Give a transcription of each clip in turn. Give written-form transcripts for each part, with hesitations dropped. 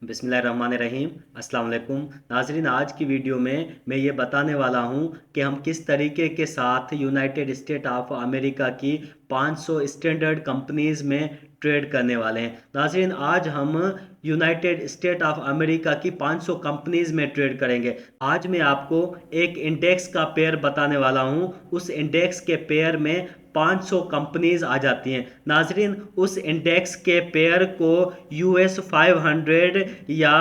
बिस्मिल्लाहिर्रहमानिर्रहीम। अस्सलाम वालेकुम नाजरीन, आज की वीडियो में मैं ये बताने वाला हूँ कि हम किस तरीके के साथ यूनाइटेड स्टेट ऑफ अमेरिका की 500 स्टैंडर्ड कंपनीज़ में ट्रेड करने वाले हैं। नाजरीन, आज हम यूनाइटेड स्टेट ऑफ अमेरिका की 500 कंपनीज़ में ट्रेड करेंगे। आज मैं आपको एक इंडेक्स का पेयर बताने वाला हूँ। उस इंडेक्स के पेयर में 500 कंपनीज आ जाती हैं। नाजरीन, उस इंडेक्स के पेयर को US 500 या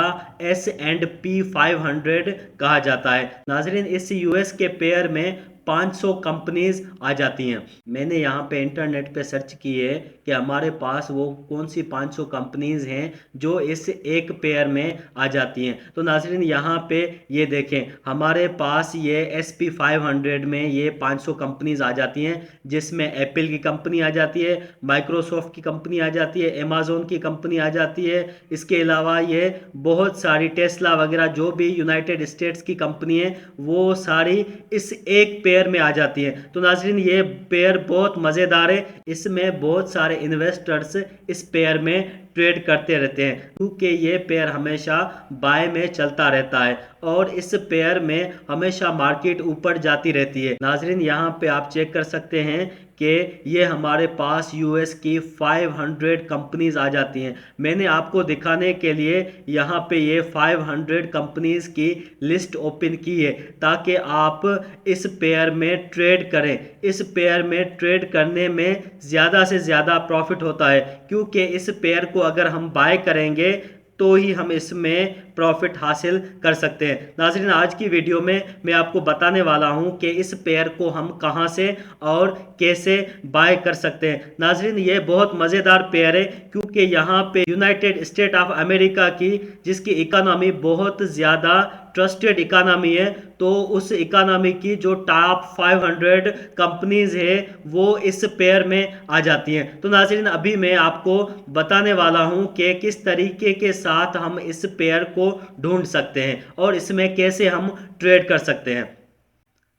S&P 500 कहा जाता है। नाजरीन, इस US के पेयर में 500 कंपनीज आ जाती हैं। मैंने यहाँ पे इंटरनेट पे सर्च की है कि हमारे पास वो कौन सी 500 कंपनीज हैं जो इस एक पेयर में आ जाती हैं। तो नाजरीन, यहाँ पे ये देखें, हमारे पास ये SP 500 में ये 500 कंपनीज आ जाती हैं, जिसमें एप्पल की कंपनी आ जाती है, माइक्रोसॉफ्ट की कंपनी आ जाती है, अमेज़न की कंपनी आ जाती है। इसके अलावा ये बहुत सारी टेस्ला वगैरह जो भी यूनाइटेड स्टेट्स की कंपनी है वो सारी इस एक पेयर में आ जाती है। तो नाजरीन, ये पेयर बहुत मज़ेदार है। इसमें बहुत सारे इन्वेस्टर्स इस पेयर में ट्रेड करते रहते हैं, क्योंकि ये पेयर हमेशा बाय में चलता रहता है और इस पेयर में हमेशा मार्केट ऊपर जाती रहती है। नाजरीन, यहाँ पे आप चेक कर सकते हैं कि ये हमारे पास यूएस की 500 कंपनीज आ जाती हैं। मैंने आपको दिखाने के लिए यहाँ पे ये 500 कंपनीज की लिस्ट ओपन की है, ताकि आप इस पेयर में ट्रेड करें। इस पेयर में ट्रेड करने में ज़्यादा से ज़्यादा प्रॉफिट होता है, क्योंकि इस पेयर को अगर हम बाय करेंगे तो ही हम इसमें प्रॉफिट हासिल कर सकते हैं। नाज़रीन, आज की वीडियो में मैं आपको बताने वाला हूं कि इस पेयर को हम कहां से और कैसे बाय कर सकते हैं। नाज़रीन, ये बहुत मज़ेदार पेयर है, क्योंकि यहाँ पे यूनाइटेड स्टेट ऑफ अमेरिका की, जिसकी इकोनॉमी बहुत ज़्यादा ट्रस्टेड इकोनॉमी है, तो उस इकोनॉमी की जो टॉप 500 कंपनीज है वो इस पेयर में आ जाती हैं। तो नाज़रीन, अभी मैं आपको बताने वाला हूं कि किस तरीके के साथ हम इस पेयर को ढूंढ सकते हैं और इसमें कैसे हम ट्रेड कर सकते हैं।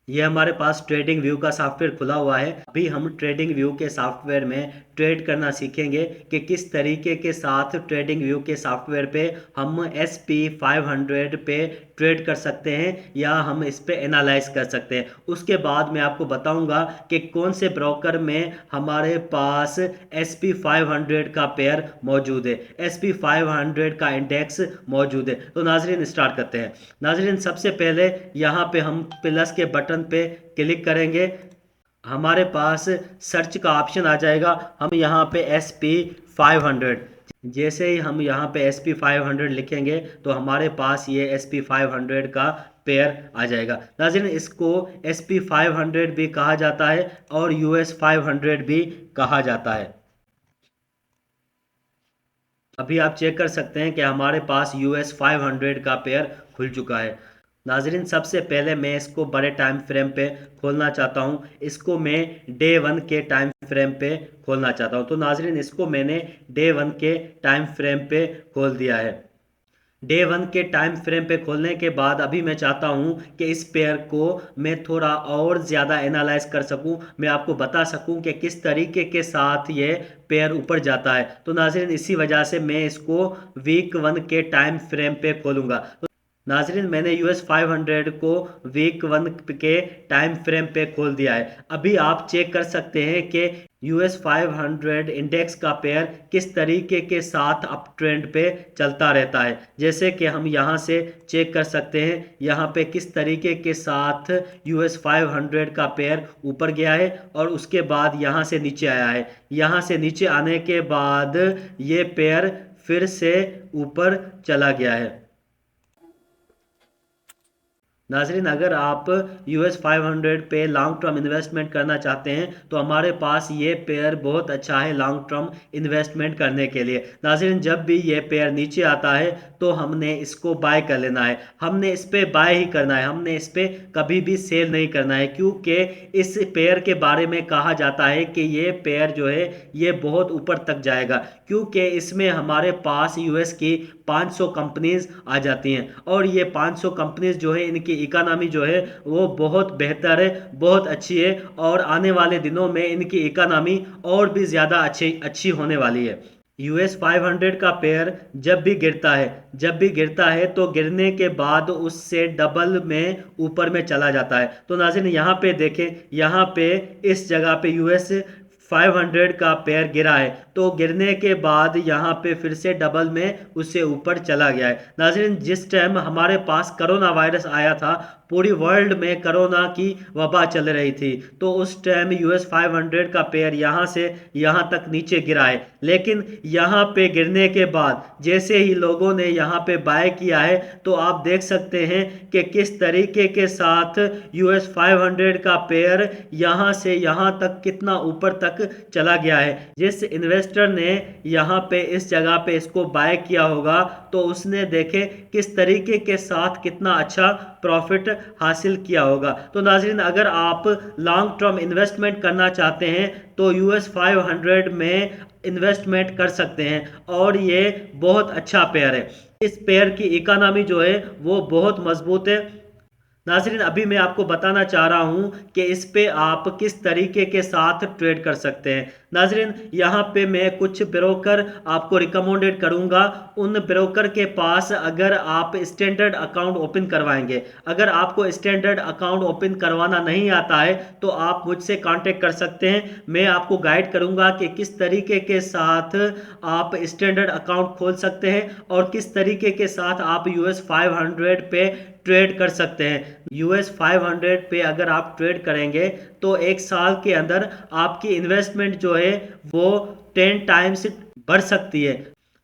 ये हमारे पास ट्रेडिंग व्यू का सॉफ्टवेयर खुला हुआ है। अभी हम ट्रेडिंग व्यू के सॉफ्टवेयर में ट्रेड करना सीखेंगे कि किस तरीके के साथ ट्रेडिंग व्यू के सॉफ्टवेयर पे हम SP 500 पे ट्रेड कर सकते हैं या हम इस पे एनालाइज कर सकते हैं। उसके बाद मैं आपको बताऊंगा कि कौन से ब्रोकर में हमारे पास SP 500 का पेयर मौजूद है, SP 500 का इंडेक्स मौजूद है। तो नाजरीन, स्टार्ट करते हैं। नाजरीन, सबसे पहले यहाँ पे हम प्लस के बटन पे क्लिक करेंगे। हमारे पास सर्च का ऑप्शन आ जाएगा। हम यहाँ पे SP 500, जैसे ही हम यहाँ पे SP 500 लिखेंगे तो हमारे पास ये SP 500 का पेयर आ जाएगा। नाज़रीन, इसको SP 500 भी कहा जाता है और US 500 भी कहा जाता है। अभी आप चेक कर सकते हैं कि हमारे पास US 500 का पेयर खुल चुका है। नाजरीन, सबसे पहले मैं इसको बड़े टाइम फ्रेम पे खोलना चाहता हूँ। इसको मैं डे 1 के टाइम फ्रेम पे खोलना चाहता हूँ। तो नाजरीन, इसको मैंने डे 1 के टाइम फ्रेम पे खोल दिया है। डे 1 के टाइम फ्रेम पे खोलने के बाद अभी मैं चाहता हूं कि इस पेयर को मैं थोड़ा और ज़्यादा एनालाइज कर सकूं, मैं आपको बता सकूं कि किस तरीके के साथ ये पेयर ऊपर जाता है। तो नाज़रीन, इसी वजह से मैं इसको वीक 1 के टाइम फ्रेम पे खोलूंगा। नाजरीन, मैंने US 500 को वीक 1 के टाइम फ्रेम पे खोल दिया है। अभी आप चेक कर सकते हैं कि US 500 इंडेक्स का पेयर किस तरीके के साथ अप ट्रेंड पे चलता रहता है। जैसे कि हम यहाँ से चेक कर सकते हैं, यहाँ पे किस तरीके के साथ US 500 का पेयर ऊपर गया है और उसके बाद यहाँ से नीचे आया है। यहाँ से नीचे आने के बाद ये पेयर फिर से ऊपर चला गया है। नाजरीन, अगर आप US 500 पे लॉन्ग टर्म इन्वेस्टमेंट करना चाहते हैं तो हमारे पास ये पेयर बहुत अच्छा है लॉन्ग टर्म इन्वेस्टमेंट करने के लिए। नाजरीन, जब भी ये पेयर नीचे आता है तो हमने इसको बाय कर लेना है। हमने इस पे बाय ही करना है, हमने इस पे कभी भी सेल नहीं करना है, क्योंकि इस पेयर के बारे में कहा जाता है कि ये पेयर जो है ये बहुत ऊपर तक जाएगा, क्योंकि इसमें हमारे पास US की 500 कंपनीज आ जाती हैं और ये 500 कंपनीज जो है इनकी इकोनॉमी जो है वो बहुत बेहतर है, बहुत अच्छी है और आने वाले दिनों में इनकी इकोनॉमी और भी ज़्यादा अच्छी अच्छी होने वाली है। US 500 का पेयर जब भी गिरता है तो गिरने के बाद उससे डबल में ऊपर में चला जाता है। तो नाज़रीन यहाँ पे देखें, यहाँ पे इस जगह पे US 500 का पेयर गिरा है, तो गिरने के बाद यहाँ पे फिर से डबल में उससे ऊपर चला गया है। नाज़रीन जिस टाइम हमारे पास कोरोना वायरस आया था, पूरी वर्ल्ड में कोरोना की वबा चल रही थी, तो उस टाइम US 500 का पेयर यहाँ से यहाँ तक नीचे गिरा है। लेकिन यहाँ पे गिरने के बाद जैसे ही लोगों ने यहाँ पे बाय किया है, तो आप देख सकते हैं कि किस तरीके के साथ US 500 का पेयर यहाँ से यहाँ तक कितना ऊपर तक चला गया है। जिस इन्वेस्टर ने यहाँ पे इस जगह पे इसको बाय किया होगा, तो उसने देखे किस तरीके के साथ कितना अच्छा प्रॉफिट हासिल किया होगा। तो नाज़रीन अगर आप लॉन्ग टर्म इन्वेस्टमेंट करना चाहते हैं तो US 500 में इन्वेस्टमेंट कर सकते हैं, और ये बहुत अच्छा पेयर है। इस पेयर की इकोनॉमी जो है वो बहुत मजबूत है। नाज़रीन अभी मैं आपको बताना चाह रहा हूँ कि इस पे आप किस तरीके के साथ ट्रेड कर सकते हैं। नाज़रीन यहाँ पे मैं कुछ ब्रोकर आपको रिकमेंडेड करूँगा। उन ब्रोकर के पास अगर आप स्टैंडर्ड अकाउंट ओपन करवाएंगे, अगर आपको स्टैंडर्ड अकाउंट ओपन करवाना नहीं आता है तो आप मुझसे कांटेक्ट कर सकते हैं। मैं आपको गाइड करूँगा कि किस तरीके के साथ आप स्टैंडर्ड अकाउंट खोल सकते हैं और किस तरीके के साथ आप US 500 पे ट्रेड कर सकते हैं। US 500 पे अगर आप ट्रेड करेंगे तो एक साल के अंदर आपकी इन्वेस्टमेंट जो है वो 10 टाइम्स बढ़ सकती है।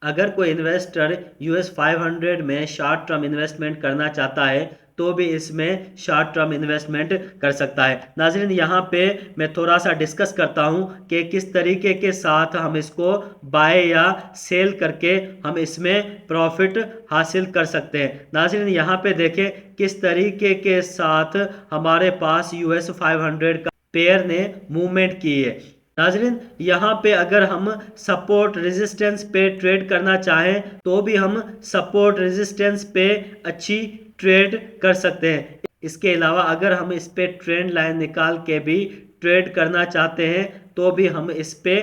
अगर कोई इन्वेस्टर US 500 में शॉर्ट टर्म इन्वेस्टमेंट करना चाहता है तो भी इसमें शॉर्ट टर्म इन्वेस्टमेंट कर सकता है। नाज़रीन यहाँ पे मैं थोड़ा सा डिस्कस करता हूँ कि किस तरीके के साथ हम इसको बाय या सेल करके हम इसमें प्रॉफिट हासिल कर सकते हैं। नाज़रीन यहाँ पे देखें किस तरीके के साथ हमारे पास US 500 का पेयर ने मूवमेंट की है। नाज़रीन यहाँ पे अगर हम सपोर्ट रेजिस्टेंस पे ट्रेड करना चाहें तो भी हम सपोर्ट रेजिस्टेंस पे अच्छी ट्रेड कर सकते हैं। इसके अलावा अगर हम इस पे ट्रेंड लाइन निकाल के भी ट्रेड करना चाहते हैं तो भी हम इस पे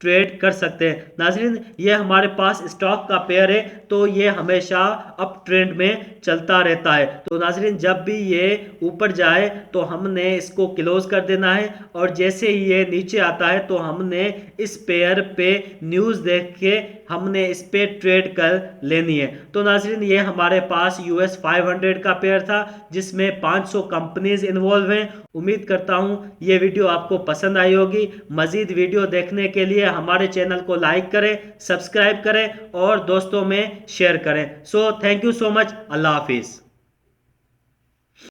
ट्रेड कर सकते हैं। नाज़रीन ये हमारे पास स्टॉक का पेयर है, तो ये हमेशा अप ट्रेंड में चलता रहता है। तो नाज़रीन जब भी ये ऊपर जाए तो हमने इसको क्लोज कर देना है, और जैसे ही ये नीचे आता है तो हमने इस पेयर पे न्यूज़ देख के हमने इस पे ट्रेड कर लेनी है। तो नाज़रीन ये हमारे पास US 500 का पेयर था जिसमें 500 कंपनीज इन्वॉल्व हैं। उम्मीद करता हूँ ये वीडियो आपको पसंद आई होगी। मज़ीद वीडियो देखने के लिए हमारे चैनल को लाइक करें, सब्सक्राइब करें और दोस्तों में शेयर करें। So thank you so much. अल्लाह हाफिज़।